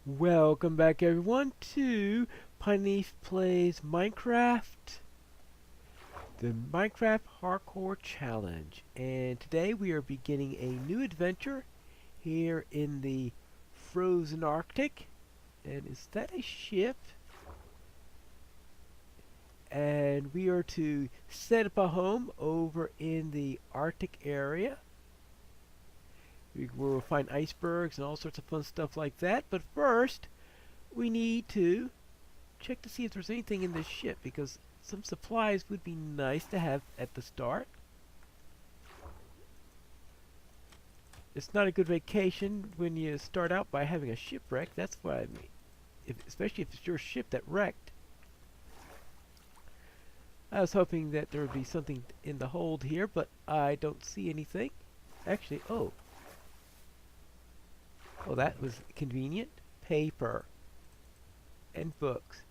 Welcome back everyone to Pineleaf Plays Minecraft, the Minecraft Hardcore Challenge. And today we are beginning a new adventure here in the frozen Arctic. And is that a ship? And we are to set up a home over in the Arctic area. We will find icebergs and all sorts of fun stuff like that. But first, we need to check to see if there's anything in this ship, because some supplies would be nice to have at the start. It's not a good vacation when you start out by having a shipwreck. That's what I mean. Especially if it's your ship that wrecked. I was hoping that there would be something in the hold here, but I don't see anything. Actually, oh, that was convenient. Paper and books.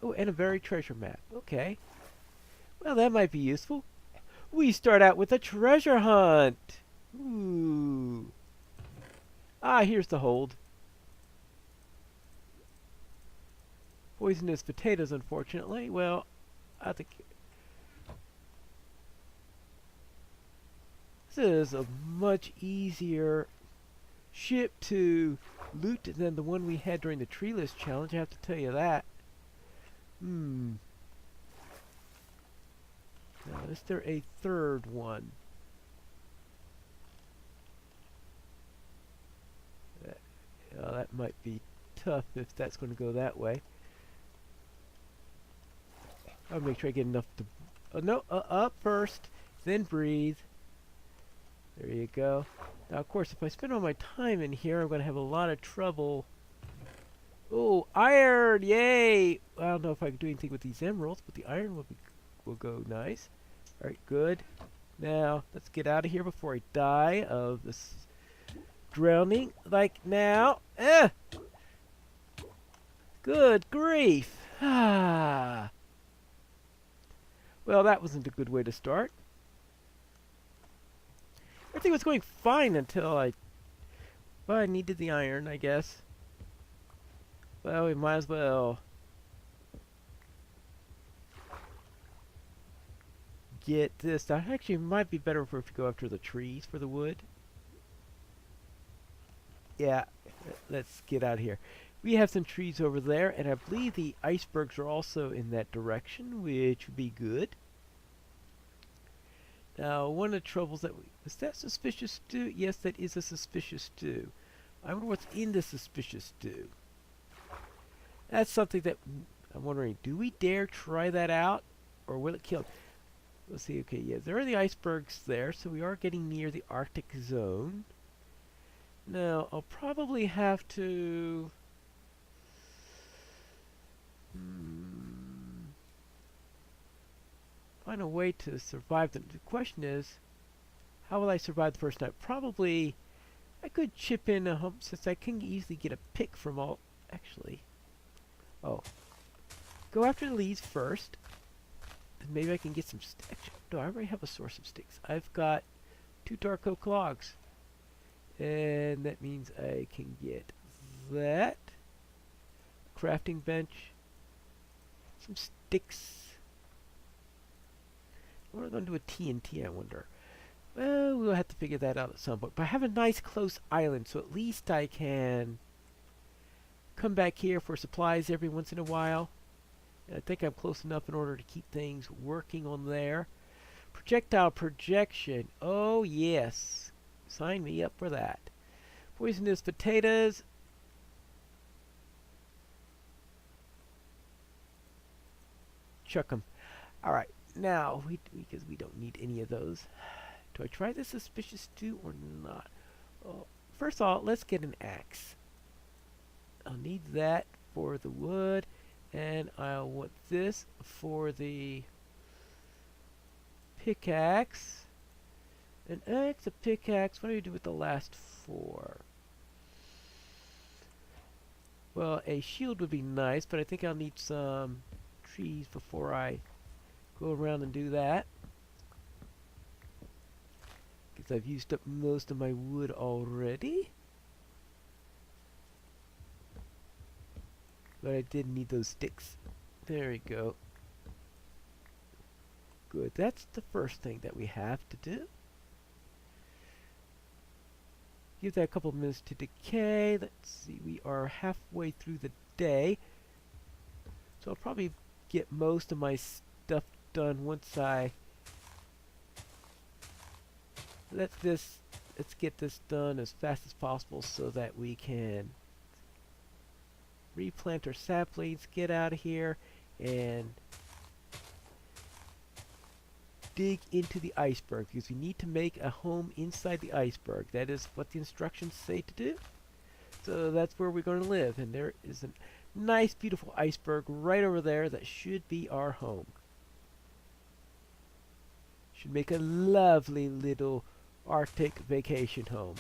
Oh, and a buried treasure map. Okay. Well, that might be useful. We start out with a treasure hunt. Ooh. Ah, here's the hold. Poisonous potatoes, unfortunately. Well, I think this is a much easier ship to loot than the one we had during the treeless challenge. I have to tell you that. Now, is there a third one? That might be tough if that's going to go that way. I'll make sure I get enough to... no, up first, then breathe. There you go. Now, of course, if I spend all my time in here, I'm going to have a lot of trouble. Oh, iron! Yay! I don't know if I can do anything with these emeralds, but the iron will go nice. Alright, good. Now, let's get out of here before I die of this drowning. Like now. Good grief! Ah! Well, that wasn't a good way to start. Everything was going fine until I needed the iron, I guess. Well, we might as well get this done. Actually, it might be better if we go after the trees for the wood. Yeah, let's get out of here. We have some trees over there, and I believe the icebergs are also in that direction, which would be good. Now, one of the troubles is that suspicious stew? Yes, that is a suspicious stew. I wonder what's in the suspicious stew. That's something that I'm wondering, do we dare try that out? Or will it kill? Let's see, okay, yeah, there are the icebergs there, so we are getting near the Arctic zone. Now, I'll probably have to... find a way to survive them. The question is, how will I survive the first night? Probably, I could chip in a hump since I can easily get a pick from all... Actually, oh. Go after the leaves first. And maybe I can get some sticks. No, I already have a source of sticks. I've got 2 dark oak logs. And that means I can get that. Crafting bench. Some sticks. What are we going to do with TNT, I wonder? Well, we'll have to figure that out at some point. But I have a nice close island, so at least I can come back here for supplies every once in a while. And I think I'm close enough in order to keep things working on there. Projectile projection. Oh, yes. Sign me up for that. Poisonous potatoes. Chuck 'em. Alright. Now, because we don't need any of those. Do I try the suspicious stew or not? Well, first of all, let's get an axe. I'll need that for the wood, and I'll want this for the pickaxe. An axe, a pickaxe. What do you do with the last 4? Well, a shield would be nice, but I think I'll need some trees before I go around and do that, because I've used up most of my wood already. But I did need those sticks. There we go. Good. That's the first thing that we have to do. Give that a couple minutes to decay. Let's see. We are halfway through the day. So I'll probably get most of my stuff done once I let's get this done as fast as possible so that we can replant our saplings, get out of here, and dig into the iceberg, because we need to make a home inside the iceberg. That is what the instructions say to do. So that's where we're going to live, and there is a nice beautiful iceberg right over there that should be our home. Should make a lovely little Arctic vacation home.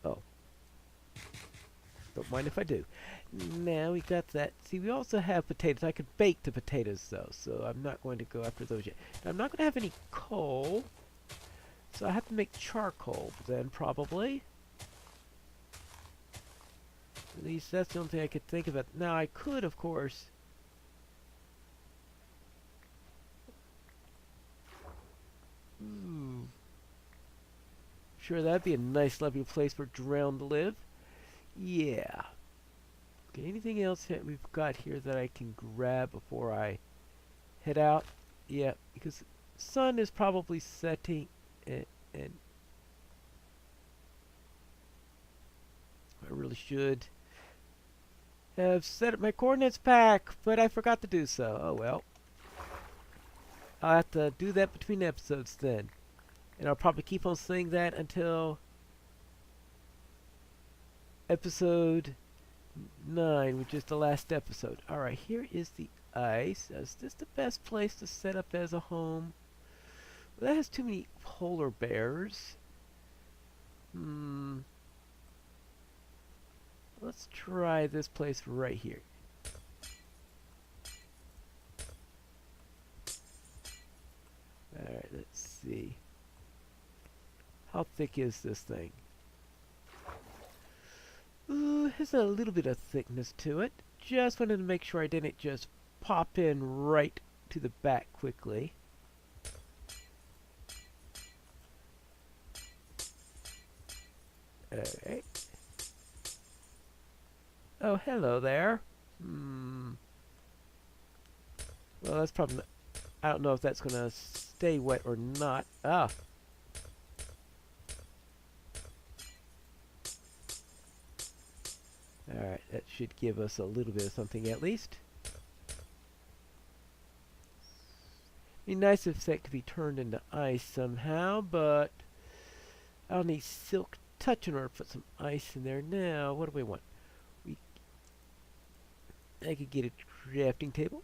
Oh. Don't mind if I do. Now we got that. See, we also have potatoes. I could bake the potatoes, though, so I'm not going to go after those yet. Now, I'm not going to have any coal, so I have to make charcoal then, probably. At least that's the only thing I could think of. Now, I could, of course, sure, that'd be a nice, lovely place for Drown to live. Yeah. Okay, anything else that we've got here that I can grab before I head out? Yeah, because the sun is probably setting, and I really should have set up my coordinates pack, but I forgot to do so. Oh well. I'll have to do that between episodes then. And I'll probably keep on saying that until episode 9, which is the last episode. Alright, here is the ice. Is this the best place to set up as a home? Well, that has too many polar bears. Let's try this place right here. Alright, let's see. How thick is this thing? Ooh, has a little bit of thickness to it. Just wanted to make sure I didn't just pop in right to the back quickly. Alright. Oh, hello there. Well, that's probably not, I don't know if that's going to stay wet or not. Ah. Alright, that should give us a little bit of something at least. Be nice if that could be turned into ice somehow, but I'll need silk touch in order to put some ice in there. Now, what do we want? I could get a crafting table.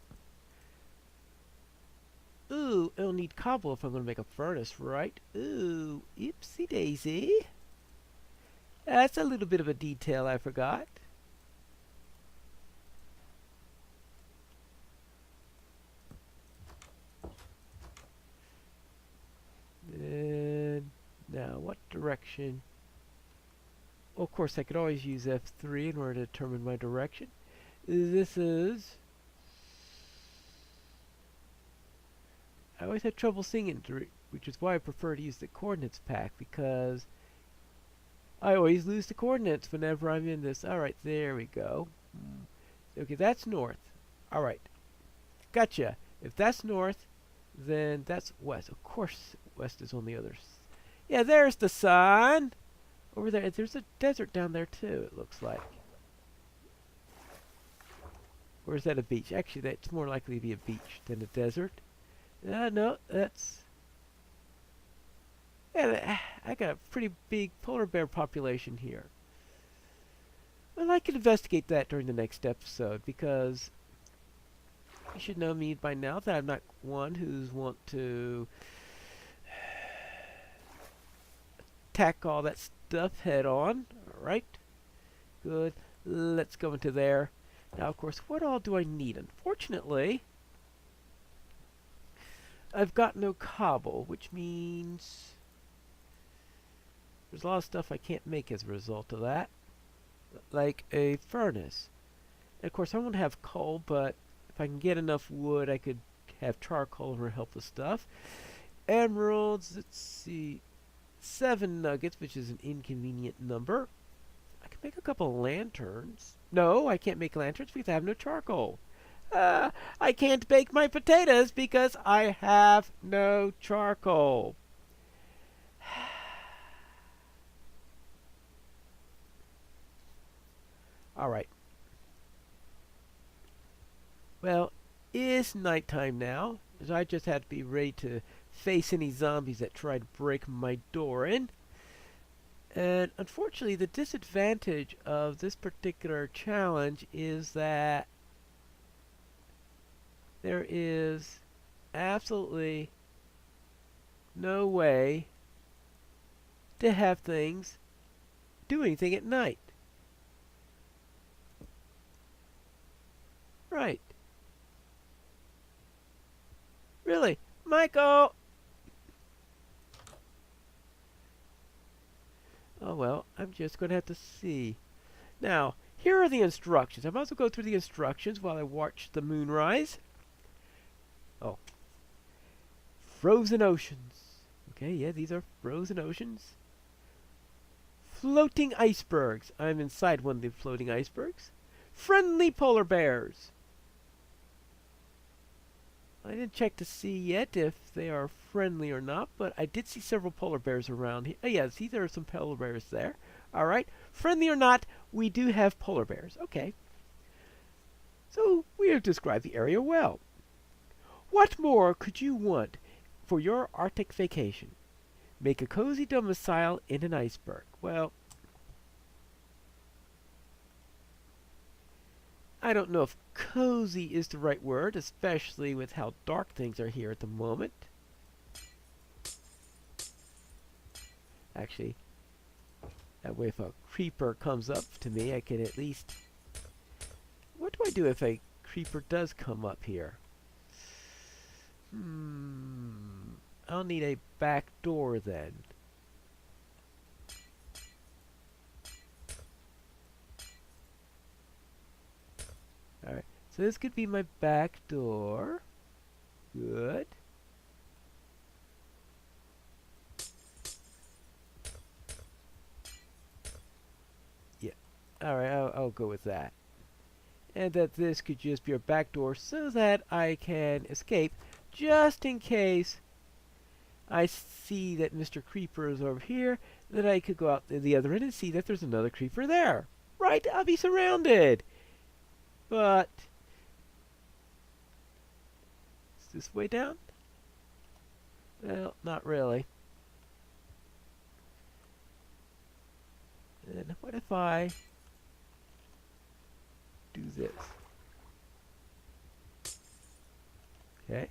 Ooh, I'll need cobble if I'm going to make a furnace, right? Ooh, oopsie daisy. That's a little bit of a detail I forgot. And now, what direction? Well, of course, I could always use F3 in order to determine my direction. This is... I always had trouble seeing it, which is why I prefer to use the coordinates pack, because I always lose the coordinates whenever I'm in this. Alright, there we go. Okay, that's north. Alright. Gotcha. If that's north, then that's west. Of course, west is on the other side. Yeah, there's the sun! Over there, there's a desert down there too, it looks like. Or is that a beach? Actually, that's more likely to be a beach than a desert. No, that's... Yeah, I got a pretty big polar bear population here. Well, I could investigate that during the next episode, because you should know me by now that I'm not one who's want to attack all that stuff head on. Alright. Good. Let's go into there. Now, of course, what all do I need? Unfortunately, I've got no cobble, which means there's a lot of stuff I can't make as a result of that. like a furnace. And of course, I won't have coal, but if I can get enough wood, I could have charcoal or help the stuff. Emeralds, let's see, 7 nuggets, which is an inconvenient number. I can make a couple lanterns. No, I can't make lanterns because I have no charcoal. Uh, I can't bake my potatoes because I have no charcoal. All right. Well, it's nighttime now, so I just have to be ready to face any zombies that try to break my door in. And unfortunately, the disadvantage of this particular challenge is that there is absolutely no way to have things do anything at night. Right. Really? Michael! Oh well, I'm just going to have to see. Now, here are the instructions. I might as well go through the instructions while I watch the moon rise. Oh. Frozen oceans. Okay, yeah, these are frozen oceans. Floating icebergs. I'm inside one of the floating icebergs. Friendly polar bears. I didn't check to see yet if they are friendly or not, but I did see several polar bears around here. Oh, yeah, see, there are some polar bears there. All right. Friendly or not, we do have polar bears. Okay. So we have described the area well. What more could you want for your Arctic vacation? Make a cozy domicile in an iceberg. Well, I don't know if cozy is the right word, especially with how dark things are here at the moment. Actually, that way if a creeper comes up to me, I can at least... What do I do if a creeper does come up here? I'll need a back door then. Alright, so this could be my back door. Good. Yeah. Alright, I'll go with that. And that this could just be a back door so that I can escape just in case I see that Mr. Creeper is over here, that I could go out the other end and see that there's another creeper there. Right? I'll be surrounded. But is this way down? Well, not really. And what if I do this? Okay.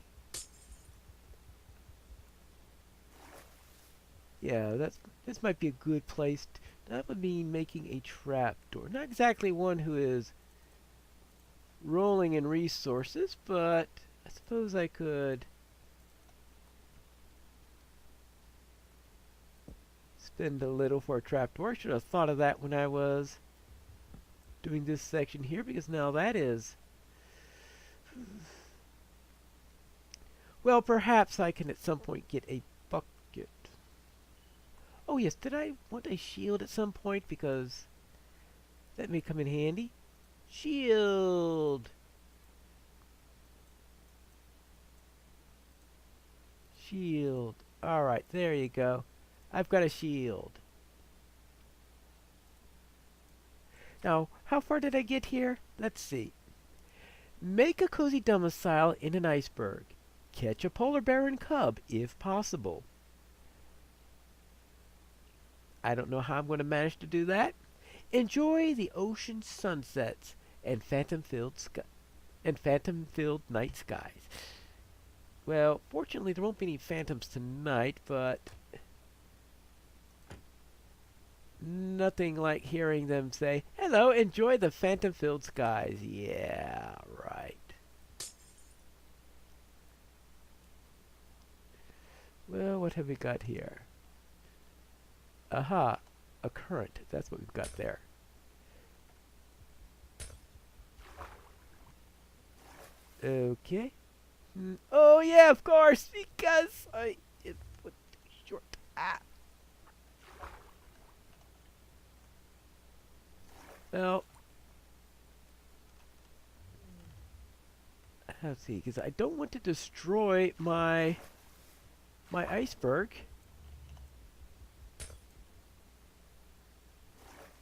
Yeah, this might be a good place. That would mean making a trap door. Not exactly one who is rolling in resources, but I suppose I could spend a little for a trapdoor. I should have thought of that when I was doing this section here, because now that is... Well, perhaps I can at some point get a bucket. Oh yes, did I want a shield at some point? Because that may come in handy. Shield! Shield. Alright, there you go. I've got a shield. Now, how far did I get here? Let's see. Make a cozy domicile in an iceberg. Catch a polar bear and cub, if possible. I don't know how I'm going to manage to do that. Enjoy the ocean sunsets and phantom-filled night skies. Well, fortunately, there won't be any phantoms tonight, but nothing like hearing them say, "Hello, enjoy the phantom-filled skies." Yeah, right. Well, what have we got here? Aha, a current. That's what we've got there. Okay. Oh yeah, of course, because it was short. Ah. Well, let's see, because I don't want to destroy my iceberg.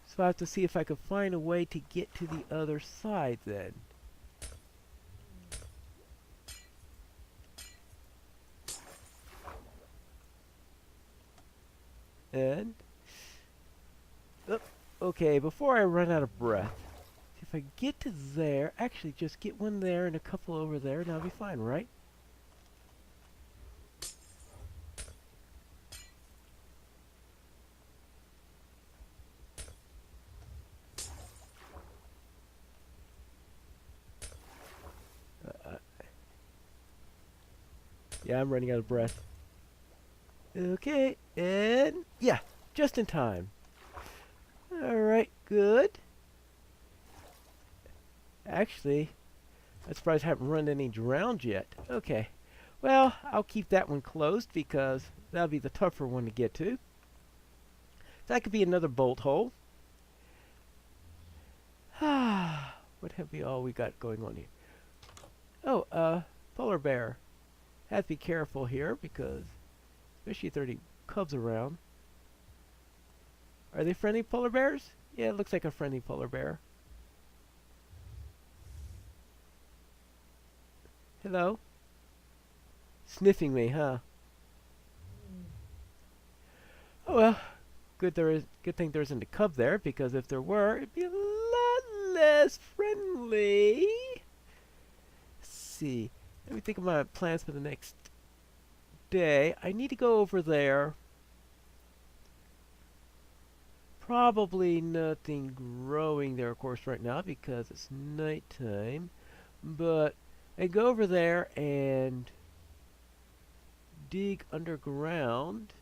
So I have to see if I can find a way to get to the other side then. And okay, before I run out of breath, if I get to there, actually just get one there and a couple over there, and I'll be fine, right? Yeah, I'm running out of breath. Okay, and yeah, just in time. Alright, good. Actually, I'm surprised I haven't run any drowned yet. Okay, well, I'll keep that one closed because that'll be the tougher one to get to. That could be another bolt hole. What have we got going on here? Oh, polar bear. Have to be careful here because, especially if there are any cubs around. Are they friendly polar bears? Yeah, it looks like a friendly polar bear. Hello? Sniffing me, huh? Oh well, good thing there isn't a cub there, because if there were, it'd be a lot less friendly. Let's see. Let me think of my plans for the next day. I need to go over there. Probably nothing growing there, of course, right now because it's nighttime. But I go over there and dig underground.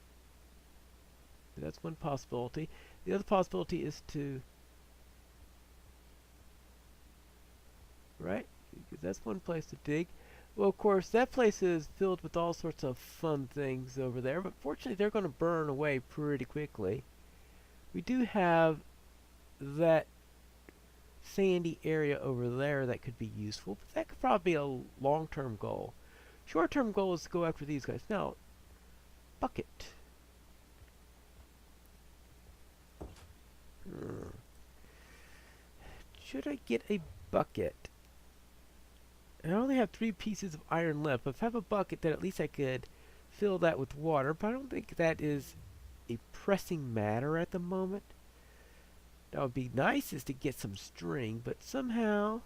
That's one possibility. The other possibility is to... Right? Because that's one place to dig. Well, of course, that place is filled with all sorts of fun things over there, but fortunately they're going to burn away pretty quickly. We do have that sandy area over there that could be useful, but that could probably be a long-term goal. Short-term goal is to go after these guys. Now, bucket. Should I get a bucket? I only have 3 pieces of iron left, but if I have a bucket, then at least I could fill that with water, but I don't think that is a pressing matter at the moment. That would be nice is to get some string, but somehow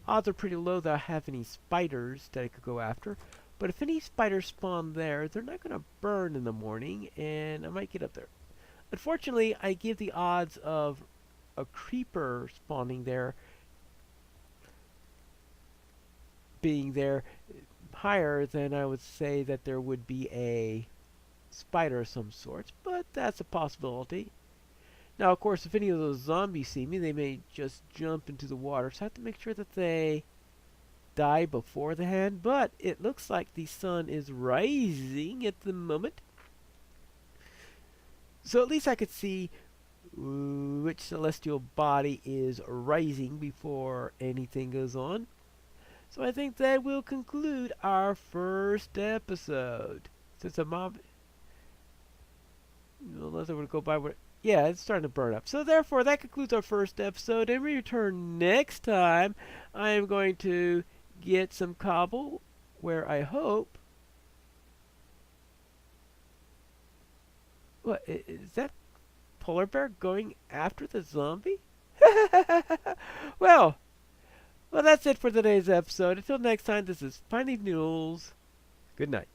odds are pretty low that I have any spiders that I could go after. But if any spiders spawn there, they're not going to burn in the morning, and I might get up there. Unfortunately, I give the odds of a creeper spawning there being there higher than I would say that there would be a spider of some sorts, but that's a possibility. Now, of course, if any of those zombies see me, they may just jump into the water, so I have to make sure that they die before the hand, but it looks like the sun is rising at the moment. So at least I could see which celestial body is rising before anything goes on. So I think that will conclude our first episode. Since a mob... Unless I were to go by what... Yeah, it's starting to burn up. So therefore, that concludes our first episode. And we return next time. I am going to get some cobble, where I hope... What, is that polar bear going after the zombie? Well, that's it for today's episode. Until next time, this is Pineleaf Noodles. Good night.